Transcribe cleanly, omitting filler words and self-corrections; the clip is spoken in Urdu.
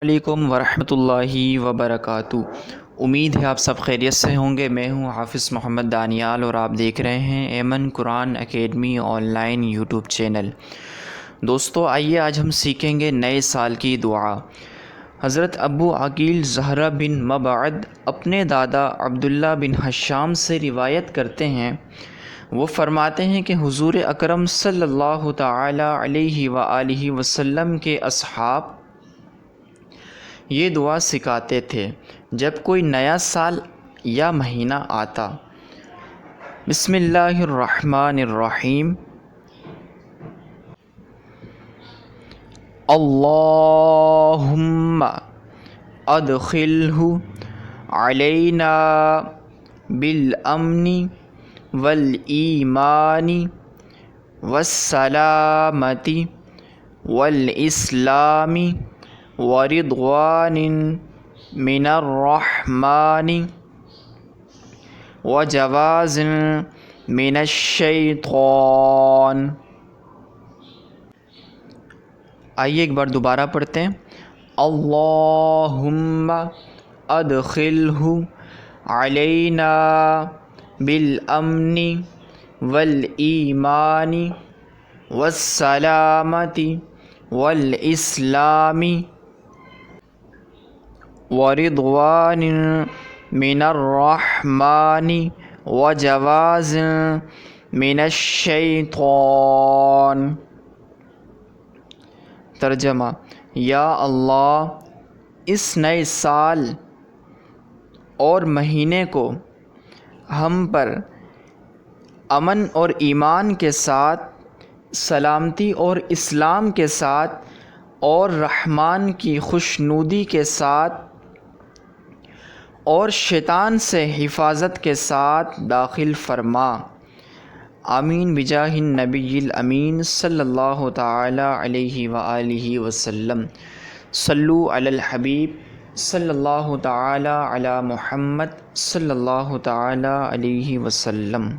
علیکم ورحمۃ اللہ وبرکاتہ۔ امید ہے آپ سب خیریت سے ہوں گے۔ میں ہوں حافظ محمد دانیال اور آپ دیکھ رہے ہیں Aiman Quran Academy online YouTube channel. دوستو آئیے آج ہم سیکھیں گے نئے سال کی دعا۔ حضرت ابو عقیل زہرہ بن مبعد اپنے دادا عبداللہ بن حشام سے روایت کرتے ہیں، وہ فرماتے ہیں کہ حضور اکرم صلی اللہ تعالی علیہ وآلہ وسلم کے اصحاب یہ دعا سکھاتے تھے جب کوئی نیا سال یا مہینہ آتا۔ بسم اللہ الرحمن الرحیم۔ اللہم ادخلہ علینا بالامن والایمان والسلامۃ والاسلام ورضوان من الرحمن وجواز من الشیطان۔ آئیے ایک بار دوبارہ پڑھتے ہیں۔ اللہم ادخلہ علینا بالامن والایمان والسلامۃ والاسلام ورضوان من الرحمن وجواز من الشیطان۔ ترجمہ: یا اللہ، اس نئے سال اور مہینے کو ہم پر امن اور ایمان کے ساتھ، سلامتی اور اسلام کے ساتھ اور رحمان کی خوشنودی کے ساتھ اور شیطان سے حفاظت کے ساتھ داخل فرما۔ آمین بجاہ النبی الامین صلی اللہ تعالی علیہ وآلہ وسلم۔ صلو علی الحبیب صلی اللہ تعالی علی محمد صلی اللہ تعالی علیہ وسلم۔